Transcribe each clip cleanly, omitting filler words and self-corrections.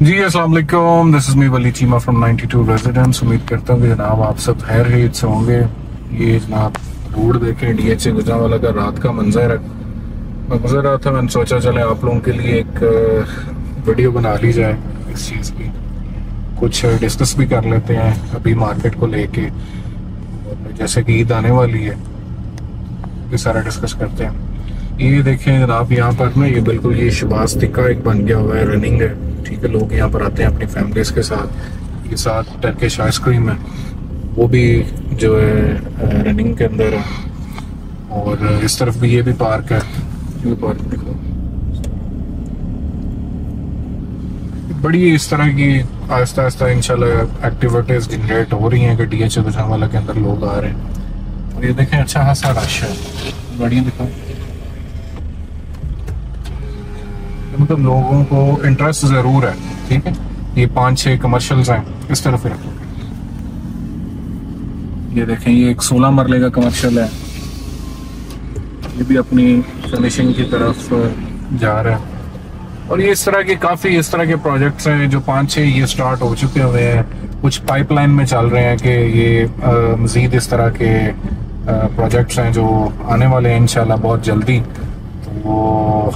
जी अस्सलाम वालेकुम, this is me Wali Cheema from 92 residence. उम्मीद करता हूँ कि जनाब आप सब खैरियत से होंगे। ये जनाब रोड देखें, डीएचए गुजरांवाला का रात का मंजर है। मैं गुजर रहा था, मैंने सोचा चले आप लोगों के लिए एक वीडियो बना ली जाए इस चीज़ की, कुछ डिस्कस भी कर लेते हैं अभी मार्केट को लेके। और जैसे कि ईद आने वाली है, ये सारा डिस्कस करते हैं। ये देखें जनाब, यहाँ पर ना ये बिल्कुल ये शबास्तिका एक बन गया हुआ है, रनिंग है। ठीक है, लोग यहाँ पर आते हैं अपनी फैमिलीज के साथ। ये साथ टर्किश आइसक्रीम है, वो भी जो है रनिंग के अंदर है। और इस तरफ भी ये भी पार्क है, ये पार्क देखो। बड़ी इस तरह की आहिस्ता आहिस्ता इंशाल्लाह एक्टिविटीज जनरेट हो रही हैं कि डीएचए गुजरांवाला के अंदर लोग आ रहे हैं। और ये देखें अच्छा खासा रश है, गाड़ियाँ दिखाओ। मतलब लोगों को इंटरेस्ट जरूर है। ठीक है, ये 5-6 कमर्शियल्स हैं इस तरफ है। ये देखें, ये एक 16 मरले का कमर्शियल है, ये भी अपनी फिनिशिंग की तरफ जा रहा है। और ये इस तरह के काफी इस तरह के प्रोजेक्ट्स हैं जो 5-6 ये स्टार्ट हो चुके हुए हैं। कुछ पाइपलाइन में चल रहे हैं कि ये मजीद इस तरह के प्रोजेक्ट्स हैं जो आने वाले हैं इंशाल्लाह बहुत जल्दी। तो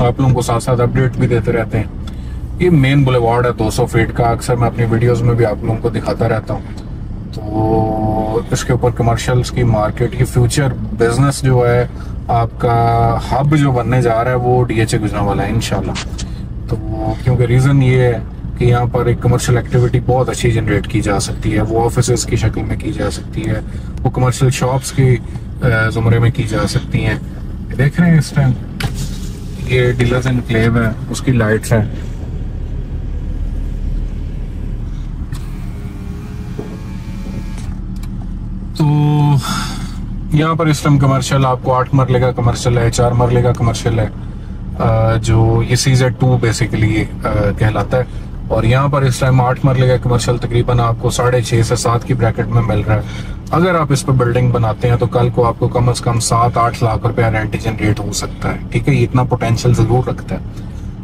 आप लोगों को साथ साथ अपडेट भी देते रहते हैं। ये मेन बुलेवार्ड है 200 फीट का, अक्सर मैं अपनी वीडियोस में भी आप लोगों को दिखाता रहता हूँ। तो इसके ऊपर कमर्शियल्स की मार्केट की फ्यूचर बिजनेस जो है आपका हब जो बनने जा रहा है वो डीएचए गुजरांवाला है इंशाल्लाह। तो क्योंकि रीज़न ये है कि यहाँ पर एक कमर्शियल एक्टिविटी बहुत अच्छी जनरेट की जा सकती है, वो ऑफिस की शक्ल में की जा सकती है, वो कमर्शियल शॉप्स की जुमरे में की जा सकती हैं। देख रहे हैं इस टाइम ये डीलर्स एनक्लेव है, उसकी लाइट्स हैं। तो यहाँ पर इस टाइम कमर्शियल आपको 8 मरले का कमर्शियल है, 4 मरले का कमर्शियल है, जो ये CZ2 बेसिकली कहलाता है। और यहाँ पर इस टाइम 8 मरले का कमर्शियल तकरीबन आपको 6.5 से 7 की ब्रैकेट में मिल रहा है। अगर आप इस पर बिल्डिंग बनाते हैं तो कल को आपको कम से कम 7-8 लाख रुपया रेंट जनरेट हो सकता है। ठीक है, ये इतना पोटेंशियल जरूर रखता है।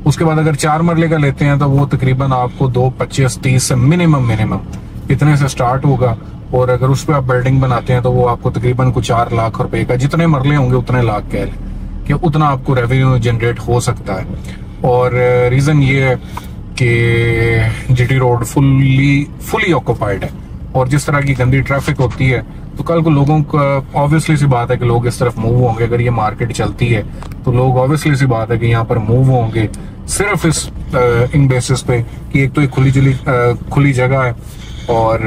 उसके बाद अगर 4 मरले का लेते हैं तो वो तकरीबन आपको 2.25-30 से मिनिमम इतने से स्टार्ट होगा। और अगर उस पर आप बिल्डिंग बनाते हैं तो वो आपको तकरीबन कुछ 4 लाख रुपए का, जितने मरले होंगे उतने लाख कह लें कि उतना आपको रेवेन्यू जनरेट हो सकता है। और रीजन ये है कि जीटी रोड फुली ऑक्यूपाइड है, और जिस तरह की गंदी ट्रैफिक होती है तो कल को लोगों का ऑब्वियसली सी बात है कि लोग इस तरफ मूव होंगे। अगर ये मार्केट चलती है तो लोग ऑब्वियसली सी बात है कि यहाँ पर मूव होंगे सिर्फ इस इन बेसिस पे कि एक तो एक खुली जगह है और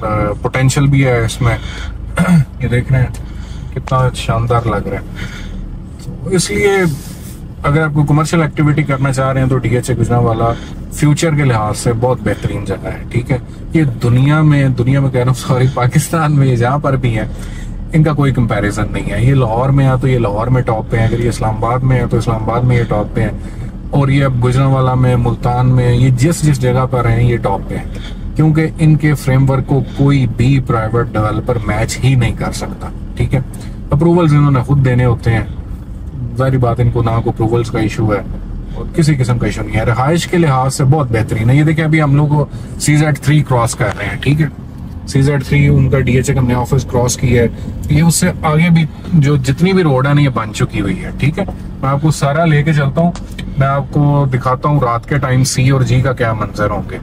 पोटेंशियल भी है इसमें। ये देख रहे हैं कितना शानदार लग रहा है। तो इसलिए अगर आपको कमर्शियल एक्टिविटी करना चाह रहे हैं तो डीएचए गुजरांवाला फ्यूचर के लिहाज से बहुत बेहतरीन जगह है। ठीक है, ये दुनिया में कह रहा हूँ, सॉरी, पाकिस्तान में ये जहाँ पर भी है इनका कोई कंपैरिजन नहीं है। ये लाहौर में है तो ये लाहौर में टॉप पे है, अगर ये इस्लामाबाद में है तो इस्लामाबाद में ये टॉप पे है, और ये अब गुजरांवाला में, मुल्तान में, ये जिस जगह पर हैं ये टॉप पे है। क्योंकि इनके फ्रेमवर्क को कोई भी प्राइवेट डेवलपर मैच ही नहीं कर सकता। ठीक है, अप्रूवल्स इन्होंने खुद देने होते हैं, जाहिर बात इनको ना को अप्रूवल्स का इशू है और किसी किस्म का इशू नहीं है। रहाइश के लिहाज से बहुत बेहतरीन है। ये देखिए अभी हम लोग CZ3 क्रॉस कर रहे हैं। ठीक है, CZ3 उनका डीएचए का नया ऑफिस क्रॉस की है। ये उससे आगे भी जो जितनी भी रोड है ना ये बन चुकी हुई है। ठीक है, मैं आपको सारा लेके चलता हूँ, मैं आपको दिखाता हूँ रात के टाइम C और G का क्या मंजर होंगे।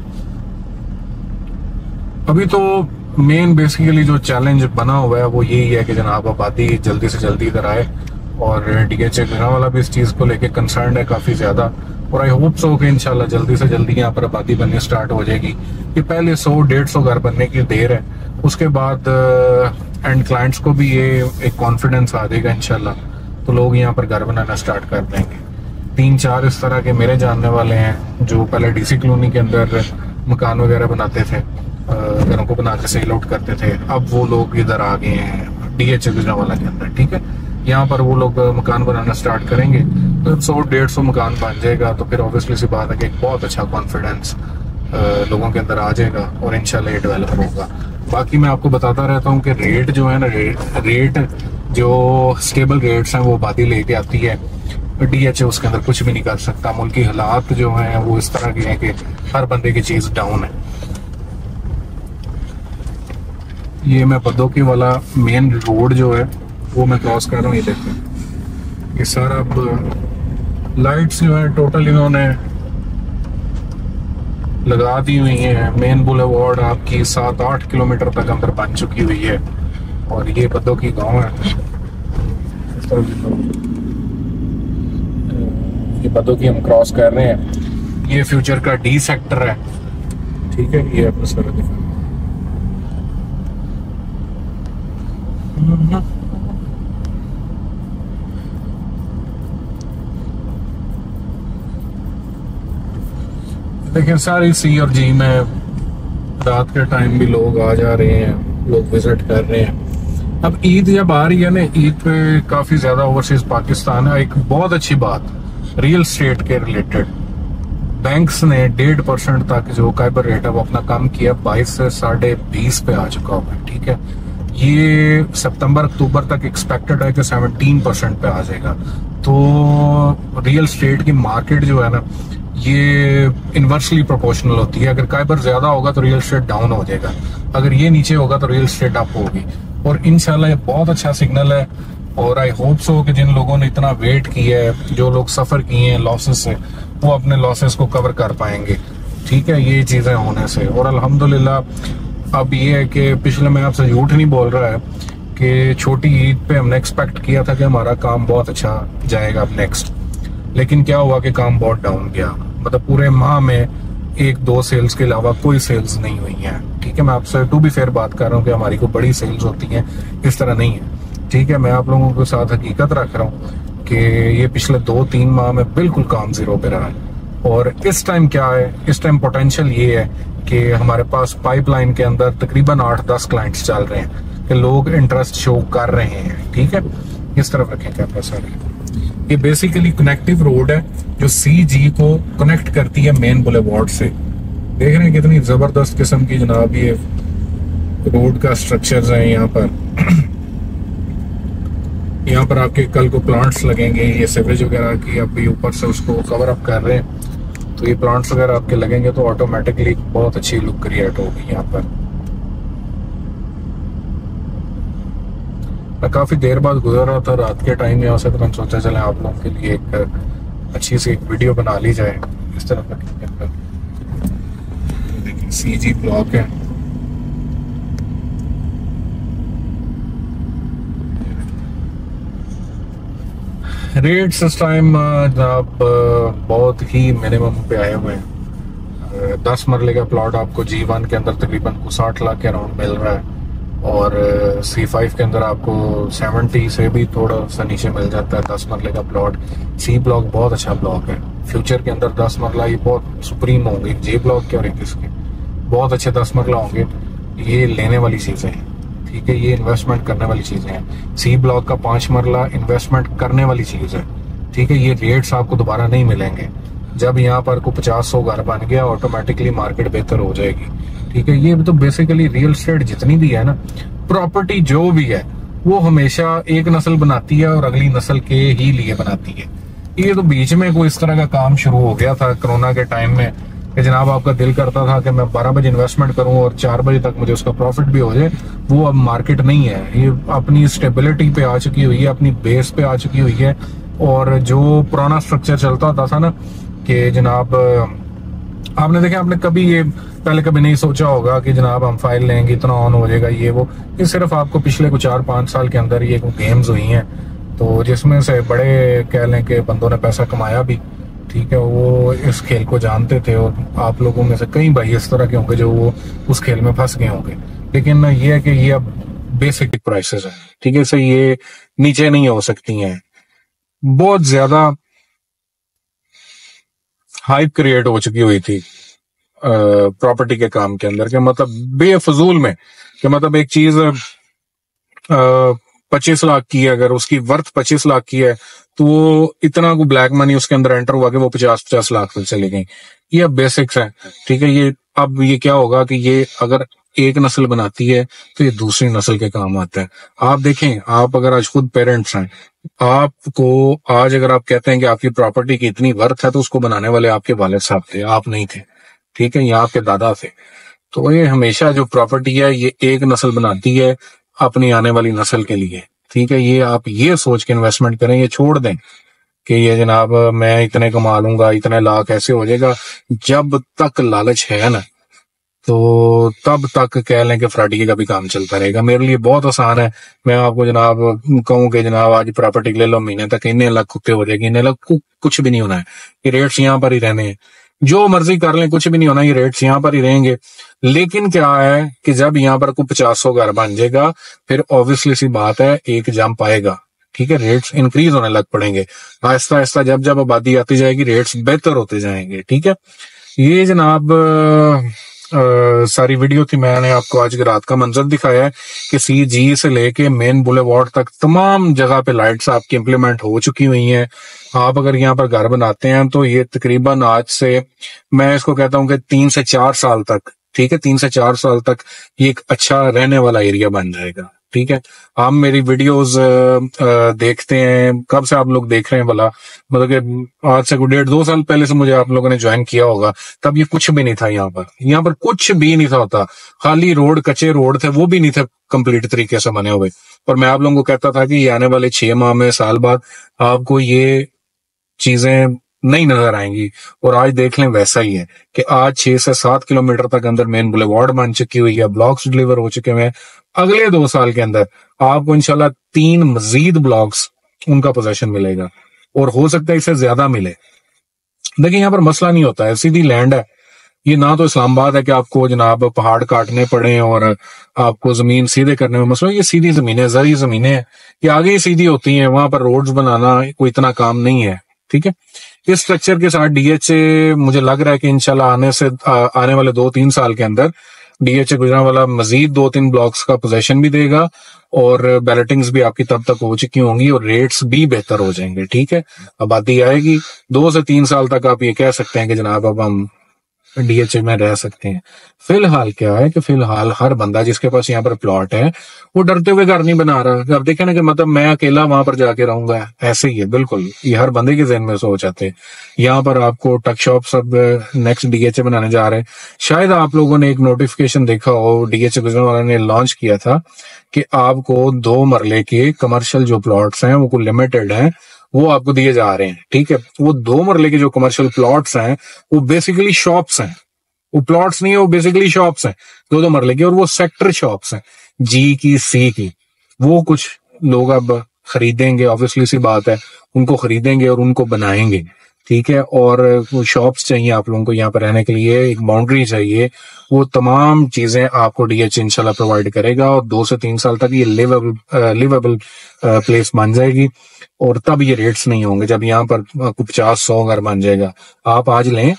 अभी तो मेन बेसिकली जो चैलेंज बना हुआ है वो यही है कि जनाब आबादी जल्दी से जल्दी इधर आए, और डीएचए गुजरांवाला भी इस चीज़ को लेके कंसर्न है काफ़ी ज़्यादा। और आई होप सो कि इंशाल्लाह जल्दी से जल्दी यहाँ पर आबादी बननी स्टार्ट हो जाएगी। ये पहले 100-150 घर बनने की देर है, उसके बाद एंड क्लाइंट्स को भी ये एक कॉन्फिडेंस आ जाएगा इंशाल्लाह, तो लोग यहाँ पर घर बनाना स्टार्ट कर देंगे। 3-4 इस तरह के मेरे जानने वाले हैं जो पहले डीसी कॉलोनी के अंदर मकान वगैरह बनाते थे, घरों को बना के सेल आउट करते थे, अब वो लोग इधर आ गए हैं डीएचए गुजरांवाला के अंदर। ठीक है, यहाँ पर वो लोग मकान बनाना स्टार्ट करेंगे तो 100-150 मकान बन जाएगा, तो फिर ऑब्वियसली सी बात है कि एक बहुत अच्छा कॉन्फिडेंस लोगों के अंदर आ जाएगा और इंशाल्लाह ये डेवलप होगा। बाकी मैं आपको बताता रहता हूँ कि रेट जो है ना, रेट जो स्टेबल रेट्स हैं वो आबादी लेके आती है। DHA उसके अंदर कुछ भी नहीं कर सकता। मुल्की हालात जो हैं वो इस तरह के हैं कि हर बंदे की चीज डाउन है। ये मैं बदोकी वाला मेन रोड जो है वो मैं क्रॉस कर रहा हूँ। ये देखते ये सारा अब लाइट्स जो है टोटल इन्होंने लगा दी हुई है। मेन बुलेवार्ड आपकी 7-8 किलोमीटर तक अंदर बन चुकी हुई है और ये बदोकी गांव है। इस तरह ये बदोकी हम क्रॉस कर रहे हैं। ये फ्यूचर का D सेक्टर है, ठीक है। ये आपको सारा दिखा लेकिन सारी C और G में रात के टाइम भी लोग आ जा रहे हैं, लोग विजिट कर रहे हैं। अब ईद जब आ रही है ना, ईद पे काफी ज्यादा ओवरसीज पाकिस्तान है। एक बहुत अच्छी बात रियल स्टेट के रिलेटेड, बैंक्स ने 1.5% तक जो काइबर रेट है वो अपना कम किया, 22 से 20.5 पे आ चुका हुआ है, ठीक है। ये सितंबर अक्टूबर तक एक्सपेक्टेड है कि 17% पे आ जाएगा। तो रियल स्टेट की मार्केट जो है ना ये इनवर्सली प्रोपोर्शनल होती है। अगर काइबर ज्यादा होगा तो रियल स्टेट डाउन हो जाएगा, अगर ये नीचे होगा तो रियल स्टेट अप होगी। और इंशाल्लाह ये बहुत अच्छा सिग्नल है और आई होप सो कि जिन लोगों ने इतना वेट किया है, जो लोग सफर किए हैं लॉसेस से, वो अपने लॉसेस को कवर कर पाएंगे, ठीक है, ये चीजें होने से। और अल्हम्दुलिल्लाह अब ये है कि पिछले मैं आपसे झूठ नहीं बोल रहा है कि छोटी ईद पे हमने एक्सपेक्ट किया था कि हमारा काम बहुत अच्छा जाएगा अब नेक्स्ट, लेकिन क्या हुआ कि काम बहुत डाउन गया। मतलब पूरे माह में 1-2 सेल्स के अलावा कोई सेल्स नहीं हुई है, ठीक है। मैं आपसे टू बी फेयर बात कर रहा हूँ कि हमारी को बड़ी सेल्स होती हैं, इस तरह नहीं है, ठीक है। मैं आप लोगों के साथ हकीकत रख रहा हूँ कि ये पिछले 2-3 माह में बिल्कुल काम जीरो पे रहा है। और इस टाइम क्या है, इस टाइम पोटेंशियल ये है कि हमारे पास पाइपलाइन के अंदर तकरीबन 8-10 क्लाइंट्स चल रहे हैं कि लोग इंटरेस्ट शो कर रहे हैं, ठीक है। इस तरफ रखें कैमरा सारे। ये बेसिकली कनेक्टिव रोड है जो CG को कनेक्ट करती है मेन बुलेवार्ड से। देख रहे हैं कितनी जबरदस्त किस्म की जनाब ये रोड का स्ट्रक्चर्स हैं यहाँ पर। यहाँ पर आपके कल को प्लांट्स लगेंगे, ये सीवरेज वगैरह की अभी ऊपर से उसको कवर अप कर रहे हैं, तो ये प्लांट्स वगैरह आपके लगेंगे तो ऑटोमेटिकली बहुत अच्छी लुक क्रिएट होगी यहाँ पर। मैं काफी देर बाद गुजर रहा था रात के टाइम यहाँ से, तो मैंने सोचा चले आप लोगों के लिए एक अच्छी सी एक वीडियो बना ली जाए। इस तरह का देखिए CG ब्लॉक है। रेट्स इस टाइम जनाब बहुत ही मिनिमम पे आए हुए हैं। 10 मरले का प्लॉट आपको G1 के अंदर तकरीबन 60 लाख के अराउंड मिल रहा है और C5 के अंदर आपको 70 से भी थोड़ा सा नीचे मिल जाता है 10 मरले का प्लॉट। C ब्लॉक बहुत अच्छा ब्लॉक है, फ्यूचर के अंदर 10 मरला ये बहुत सुप्रीम होंगे। J ब्लॉक के और एक इसके बहुत अच्छे 10 मरला होंगे। ये लेने वाली चीजें हैं, ठीक है, ये इन्वेस्टमेंट करने वाली चीजें हैं। C ब्लॉक का 5 मरला इन्वेस्टमेंट करने वाली चीज है, ठीक है। ये रेट्स आपको दोबारा नहीं मिलेंगे। जब यहाँ पर को 50-100 घर बन गया ऑटोमेटिकली मार्केट बेहतर हो जाएगी, ठीक है। ये तो बेसिकली रियल एस्टेट जितनी भी है ना, प्रॉपर्टी जो भी है वो हमेशा एक नस्ल बनाती है और अगली नस्ल के ही लिए बनाती है। ये तो बीच में कोई इस तरह का काम शुरू हो गया था कोरोना के टाइम में कि जनाब आपका दिल करता था कि मैं 12 बजे इन्वेस्टमेंट करूं और 4 बजे तक मुझे उसका प्रॉफिट भी हो जाए। वो अब मार्केट नहीं है, ये अपनी स्टेबिलिटी पे आ चुकी हुई है, अपनी बेस पे आ चुकी हुई है। और जो पुराना स्ट्रक्चर चलता होता था ना कि जनाब आपने देखा, आपने कभी ये पहले कभी नहीं सोचा होगा कि जनाब हम फाइल लेंगे इतना ऑन हो जाएगा ये वो। ये सिर्फ आपको पिछले कुछ 4-5 साल के अंदर ये गेम्स हुई हैं, तो जिसमें से बड़े कह लें कि बंदों ने पैसा कमाया भी, ठीक है। वो इस खेल को जानते थे और आप लोगों में से कई भाई इस तरह के होंगे जो वो उस खेल में फंस गए होंगे। लेकिन ये है कि ये अब बेसिक प्राइसेस हैं, ठीक है, सही, ये नीचे नहीं हो सकती हैं। बहुत ज्यादा हाइप क्रिएट हो चुकी हुई थी प्रॉपर्टी के काम के अंदर, के मतलब बेफजूल में, कि मतलब एक चीज 25 लाख की है, अगर उसकी वर्थ 25 लाख की है, तो वो इतना को ब्लैक मनी उसके अंदर एंटर हुआ कि वो 50-50 लाख तक चली गई। ये अब बेसिक्स है, ठीक है। ये अब ये क्या होगा कि ये अगर एक नस्ल बनाती है तो ये दूसरी नस्ल के काम आता है। आप देखें, आप अगर आज खुद पेरेंट्स हैं, आपको आज अगर आप कहते हैं कि आपकी प्रॉपर्टी की इतनी वर्थ है, तो उसको बनाने वाले आपके वालिद साहब थे, आप नहीं थे, ठीक है, या आपके दादा थे। तो ये हमेशा जो प्रॉपर्टी है ये एक नस्ल बनाती है अपनी आने वाली नस्ल के लिए, ठीक है। ये आप ये सोच के इन्वेस्टमेंट करें, ये छोड़ दें कि ये जनाब मैं इतने कमा लूंगा, इतने लाख ऐसे हो जाएगा। जब तक लालच है ना, तो तब तक कह लें कि फ्राडी का भी काम चलता रहेगा। मेरे लिए बहुत आसान है, मैं आपको जनाब कहूं कि जनाब आज प्रॉपर्टी ले लो, महीने तक इन्ने लाख कुत्ते हो जाएगी, इन्ने लाख कुछ भी नहीं होना है, ये रेट्स यहाँ पर ही रहने हैं, जो मर्जी कर लें कुछ भी नहीं होना, ये रेट्स यहाँ पर ही रहेंगे। लेकिन क्या है कि जब यहाँ पर कोई 50 घर बन जाएगा, फिर ऑब्वियसली सी बात है एक जंप आएगा, ठीक है, रेट्स इंक्रीज होने लग पड़ेंगे आहिस्ता आहिस्ता। जब जब आबादी आती जाएगी रेट्स बेहतर होते जाएंगे, ठीक है। ये जनाब सारी वीडियो थी, मैंने आपको आज की रात का मंजर दिखाया है कि CG से लेके मेन बुलेवार्ड तक तमाम जगह पे लाइट्स आपकी इम्प्लीमेंट हो चुकी हुई हैं। आप अगर यहाँ पर घर बनाते हैं तो ये तकरीबन आज से मैं इसको कहता हूँ कि 3 से 4 साल तक, ठीक है, 3 से 4 साल तक ये एक अच्छा रहने वाला एरिया बन जाएगा, ठीक है। आप मेरी वीडियोस देखते हैं, कब से आप लोग देख रहे हैं भला? मतलब कि आज से 1.5-2 साल पहले से मुझे आप लोगों ने ज्वाइन किया होगा, तब ये कुछ भी नहीं था। यहाँ पर कुछ भी नहीं था होता, खाली रोड, कच्चे रोड थे, वो भी नहीं थे कंप्लीट तरीके से बने हुए। और मैं आप लोगों को कहता था कि ये आने वाले 6 माह में, साल बाद आपको ये चीजें नहीं नजर आएंगी। और आज देख लें वैसा ही है कि आज 6 से 7 किलोमीटर तक अंदर मेन बुलेवार्ड बन चुकी हुई है, ब्लॉक्स डिलीवर हो चुके हैं। अगले 2 साल के अंदर आपको इंशाल्लाह 3 मजीद ब्लॉक्स उनका पोजेशन मिलेगा, और हो सकता है इससे ज्यादा मिले। देखिए यहाँ पर मसला नहीं होता है, सीधी लैंड है ये, ना तो इस्लामाबाद है कि आपको जनाब पहाड़ काटने पड़े और आपको जमीन सीधे करने में मसला। ये सीधी जमीनें, जरी जमीनें हैं, ये आगे ही सीधी होती हैं, वहां पर रोड्स बनाना कोई इतना काम नहीं है, ठीक है। इस स्ट्रक्चर के साथ DHA मुझे लग रहा है कि इंशाल्लाह आने वाले 2-3 साल के अंदर DHA गुजरांवाला मजीद 2-3 ब्लॉक्स का पोजेशन भी देगा, और बैलेटिंग्स भी आपकी तब तक हो चुकी होंगी और रेट्स भी बेहतर हो जाएंगे, ठीक है। आबादी आएगी, 2 से 3 साल तक आप ये कह सकते हैं कि जनाब अब हम DHA में रह सकते हैं। फिलहाल क्या है कि फिलहाल हर बंदा जिसके पास यहाँ पर प्लॉट है वो डरते हुए घर नहीं बना रहा। अब देखे ना कि मतलब मैं अकेला वहां पर जाके रहूंगा, ऐसे ही है बिल्कुल, ये हर बंदे के जहन में सोच आते हैं। यहाँ पर आपको टक शॉप सब नेक्स्ट DHA बनाने जा रहे हैं। शायद आप लोगों ने एक नोटिफिकेशन देखा हो, DHA गुजरांवाला ने लॉन्च किया था कि आपको 2 मरले के कमर्शियल जो प्लॉट्स हैं वो लिमिटेड हैं, वो आपको दिए जा रहे हैं, ठीक है। वो 2 मरले के जो कमर्शियल प्लॉट्स हैं वो बेसिकली शॉप्स हैं, वो प्लॉट्स नहीं है, वो बेसिकली शॉप्स हैं 2-2 मरले की, और वो सेक्टर शॉप्स हैं, G की, C की। वो कुछ लोग अब खरीदेंगे, ऑब्वियसली सी बात है, उनको खरीदेंगे और उनको बनाएंगे, ठीक है। और वो शॉप्स चाहिए आप लोगों को यहाँ पर रहने के लिए, एक बाउंड्री चाहिए, वो तमाम चीजें आपको DHA इंशाल्लाह प्रोवाइड करेगा, और 2 से 3 साल तक ये लिवेबल प्लेस बन जाएगी। और तब ये रेट्स नहीं होंगे जब यहाँ पर 50-100 घर बन जाएगा। आप आज लें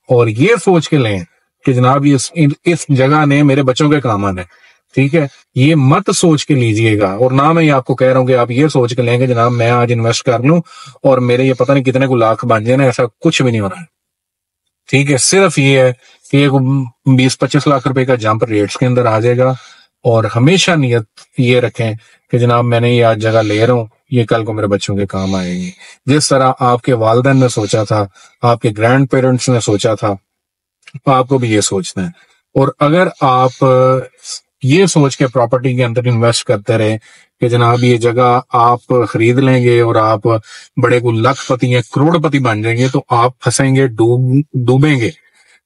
और ये सोच के लें कि जनाब ये इस जगह ने मेरे बच्चों के काम आना है, ठीक है। ये मत सोच के लीजिएगा, और ना मैं ये आपको कह रहा हूं कि आप ये सोच के लेंगे जनाब मैं आज इन्वेस्ट कर लूं और मेरे ये पता नहीं कितने को लाख बन जाए ना, ऐसा कुछ भी नहीं हो रहा है, ठीक है। सिर्फ ये है कि 20-25 लाख रुपए का जंप रेट्स के अंदर आ जाएगा। और हमेशा नियत ये रखें कि जनाब मैंने ये आज जगह ले रहा हूं, ये कल को मेरे बच्चों के काम आएगी। जिस तरह आपके वालिदैन ने सोचा था, आपके ग्रैंड पेरेंट्स ने सोचा था, आपको भी ये सोचना है। और अगर आप ये सोच के प्रॉपर्टी के अंदर इन्वेस्ट करते रहे कि जनाब ये जगह आप खरीद लेंगे और आप बड़े को लखपति या करोड़पति बन जाएंगे, तो आप फंसेंगे, डूबेंगे।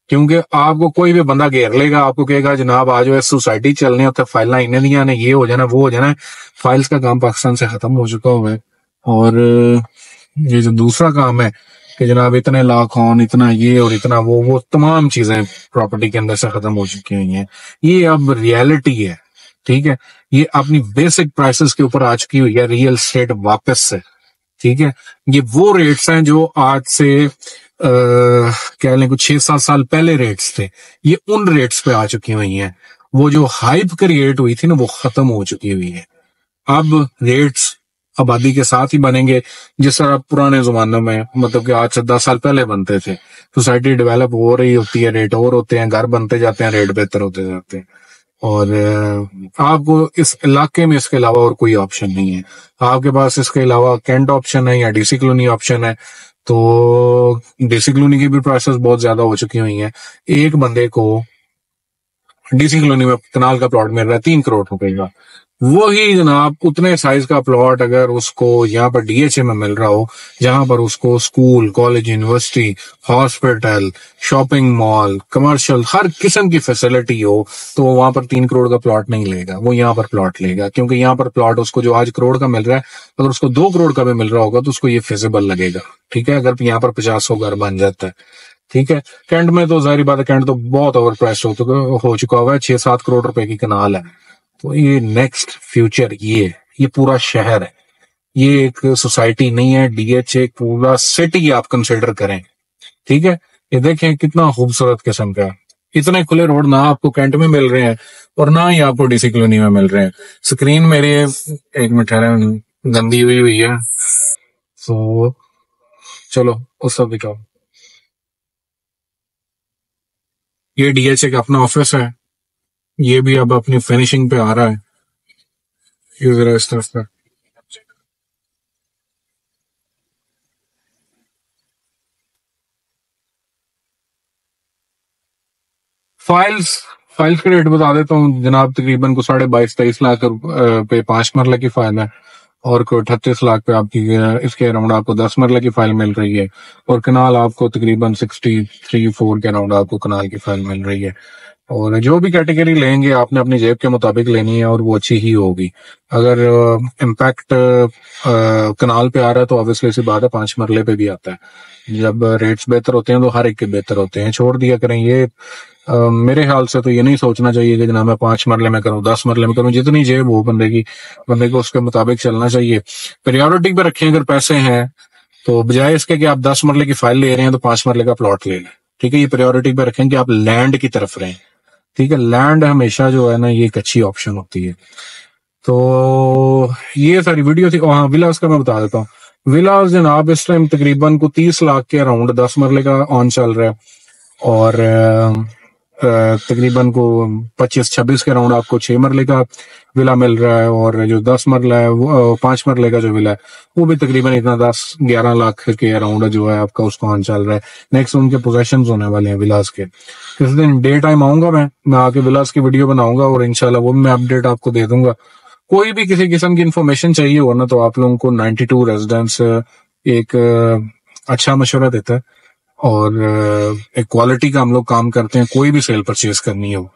क्योंकि आपको कोई भी बंदा घेर लेगा, आपको कहेगा जनाब आज सोसाइटी चलने होते, फाइल इन्हें दिया ने, ये हो जाना वो हो जाना। फाइल्स का काम पाकिस्तान से खत्म हो चुका हुआ है। और ये जो दूसरा काम है कि जनाब इतने लाख होन, इतना ये और इतना वो तमाम चीजें प्रॉपर्टी के अंदर से खत्म हो चुकी हुई हैं। ये अब रियलिटी है, ठीक है। ये अपनी बेसिक प्राइसेस के ऊपर आ चुकी हुई है रियल एस्टेट वापस से, ठीक है। ये वो रेट्स हैं जो आज से कह लें कुछ 6-7 साल पहले रेट्स थे, ये उन रेट्स पे आ चुकी हुई हैं। वो जो हाइप क्रिएट हुई थी ना वो खत्म हो चुकी हुई है। अब रेट्स आबादी के साथ ही बनेंगे, जिस तरह पुराने जमाने में, मतलब कि आज से 10 साल पहले बनते थे। सोसाइटी डेवलप हो रही होती है, रेट और होते हैं, घर बनते जाते हैं, रेट बेहतर होते जाते हैं। और आपको इस इलाके में इसके अलावा और कोई ऑप्शन नहीं है। आपके पास इसके अलावा कैंट ऑप्शन है या डीसी कॉलोनी ऑप्शन है। तो डीसी कॉलोनी की भी प्राइसेस बहुत ज्यादा हो चुकी हुई हैं। एक बंदे को डीसी कॉलोनी में कनाल का प्लॉट मिल रहा है 3 करोड़ रुपए का। वही जनाब उतने साइज का प्लॉट अगर उसको यहाँ पर डीएचए में मिल रहा हो, जहां पर उसको school, college, university, hospital, shopping mall, commercial, हर किस्म की फैसिलिटी हो, तो वो वहां पर 3 करोड़ का प्लॉट नहीं लेगा, वो यहाँ पर प्लॉट लेगा। क्योंकि यहाँ पर प्लॉट उसको जो आज करोड़ का मिल रहा है, अगर उसको 2 करोड़ का भी मिल रहा होगा तो उसको ये फिजिबल लगेगा। ठीक है, अगर यहाँ पर 50 घर बन जाता है। ठीक है, कैंट में तो जाहिर बात है, कैंट तो बहुत ओवर प्राइस हो चुका हुआ है, 6-7 करोड़ रुपए की कनाल है। तो ये नेक्स्ट फ्यूचर, ये पूरा शहर है, ये एक सोसाइटी नहीं है, डीएचए पूरा सिटी आप कंसिडर करें। ठीक है, ये देखें कितना खूबसूरत किस्म का, इतने खुले रोड ना आपको कैंट में मिल रहे हैं और ना ही आपको डीसी कॉलोनी में मिल रहे हैं। स्क्रीन मेरी एक मिनट ठहरे, गंदी हुई हुई है, तो चलो उस सब दिखाओ। ये डीएचए का अपना ऑफिस है, ये भी अब अपनी फिनिशिंग पे आ रहा है। ये जरा इस तरफ का फाइल्स फाइल्स के रेट बता देता हूँ जनाब। तकरीबन को 22-23 लाख पे 5 मरले की फाइल है, और कोई 38 लाख पे आपकी इसके अराउंड आपको 10 मरले की फाइल मिल रही है। और कनाल आपको तकरीबन 63-4 के अराउंड आपको कनाल की फाइल मिल रही है। और जो भी कैटेगरी लेंगे आपने अपनी जेब के मुताबिक लेनी है, और वो अच्छी ही होगी। अगर इम्पैक्ट कनाल पे आ रहा है तो ऑब्वियसली सी बात है 5 मरले पे भी आता है। जब रेट्स बेहतर होते हैं तो हर एक के बेहतर होते हैं। छोड़ दिया करें ये, मेरे ख्याल से तो ये नहीं सोचना चाहिए कि जनाब मैं 5 मरले में करूं, 10 मरले में करूं, जितनी जेब हो बंदे को उसके मुताबिक चलना चाहिए। प्रायोरिटी पे रखें अगर पैसे हैं, तो बजाय इसके कि आप 10 मरले की फाइल ले रहे हैं तो 5 मरले का प्लॉट ले लें। ठीक है, ये प्रायोरिटी पे रखें कि आप लैंड की तरफ रहें। ठीक है, लैंड हमेशा जो है ना, ये एक अच्छी ऑप्शन होती है। तो ये सारी वीडियो थी। हाँ, विलास का मैं बता देता हूँ। विलास जनाब इस टाइम तकरीबन को 30 लाख के अराउंड 10 मरले का ऑन चल रहा है, और तकरीबन को 25-26 के अराउंड आपको 6 मरले का विला मिल रहा है। और जो 10 मरला है, वो 5 मरले का जो विला है, वो भी तकरीबन इतना 10-11 लाख के अराउंड जो है आपका उसका ऑन चल रहा है। नेक्स्ट उनके पोजेशन होने वाले हैं विलास के। किसी दिन डे टाइम आऊंगा, मैं आके विलास की वीडियो बनाऊंगा, और इंशाल्लाह वो भी मैं अपडेट आपको दे दूंगा। कोई भी किसी किस्म की इंफॉर्मेशन चाहिए हो ना, तो आप लोगों को 92 रेजिडेंस एक अच्छा मशवरा देता है, और एक क्वालिटी का हम लोग काम करते हैं। कोई भी सेल परचेज करनी हो,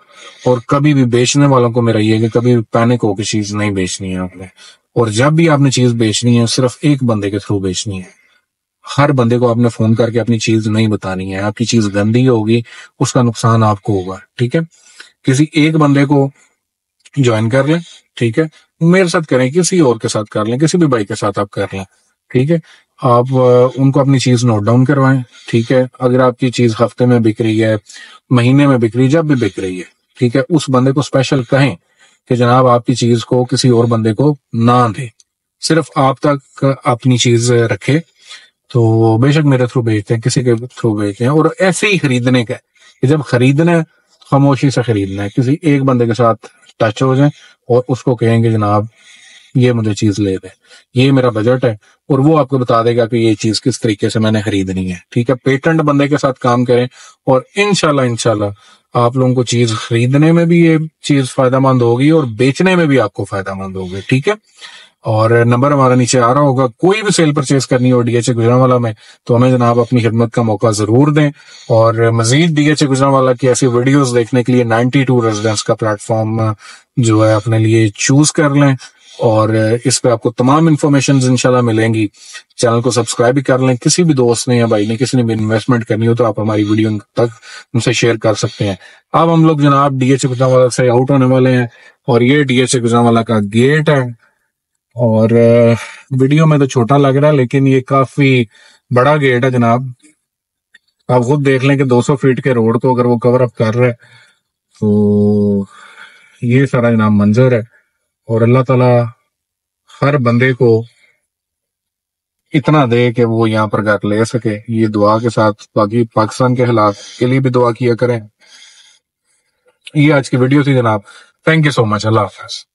और कभी भी बेचने वालों को मेरा ये कि कभी भी पैनिक हो कि चीज नहीं बेचनी है आपने। और जब भी आपने चीज बेचनी है, सिर्फ एक बंदे के थ्रू बेचनी है। हर बंदे को आपने फोन करके अपनी चीज नहीं बतानी है। आपकी चीज गंदी होगी, उसका नुकसान आपको होगा। ठीक है, किसी एक बंदे को ज्वाइन कर लें। ठीक है, मेरे साथ करें, किसी और के साथ कर लें, किसी भी भाई के साथ आप कर लें। ठीक है, आप उनको अपनी चीज नोट डाउन करवाएं। ठीक है, अगर आपकी चीज हफ्ते में बिक रही है, महीने में बिक रही है, जब भी बिक रही है, ठीक है, उस बंदे को स्पेशल कहें कि जनाब आपकी चीज को किसी और बंदे को ना दे, सिर्फ आप तक अपनी चीज रखे। तो बेशक मेरे थ्रू भेजते हैं, किसी के थ्रू भेजते हैं। और ऐसे ही खरीदने का कि जब खरीदना है, खामोशी से खरीदना है। किसी एक बंदे के साथ टच हो जाए और उसको कहेंगे जनाब ये मुझे चीज ले दे, ये मेरा बजट है, और वो आपको बता देगा कि ये चीज किस तरीके से मैंने खरीदनी है। ठीक है, पेटेंट बंदे के साथ काम करें, और इंशाल्लाह आप लोगों को चीज खरीदने में भी ये चीज फायदेमंद होगी, और बेचने में भी आपको फायदेमंद होगी। ठीक है, और नंबर हमारा नीचे आ रहा होगा। कोई भी सेल परचेज करनी हो डीएचए गुजरांवाला में, तो हमें जनाब अपनी खिदमत का मौका जरूर दें। और मजीद डीएचए गुजरांवाला की ऐसी वीडियोस देखने के लिए 92 रेजिडेंस का प्लेटफॉर्म जो है अपने लिए चूज कर लें, और इस पे आपको तमाम इन्फॉर्मेशन इंशाल्लाह मिलेंगी। चैनल को सब्सक्राइब भी कर लें। किसी भी दोस्त ने या भाई ने, किसी ने भी इन्वेस्टमेंट करनी हो, तो आप हमारी वीडियो तक उनसे शेयर कर सकते हैं। अब हम लोग जनाब डीएचए गुजरांवाला से आउट होने वाले हैं, और ये डीएचए गुजरांवाला का गेट है। और वीडियो में तो छोटा लग रहा है, लेकिन ये काफी बड़ा गेट है जनाब। आप खुद देख लें कि 200 फीट के रोड को अगर वो कवर अप कर रहा है, तो ये सारा जनाब मंजर है। और अल्लाह ताला हर बंदे को इतना दे कि वो यहाँ पर घर ले सके, ये दुआ के साथ। बाकी पाकिस्तान के हालात के लिए भी दुआ किया करें। ये आज की वीडियो थी जनाब। Thank you so much. Allah Hafiz.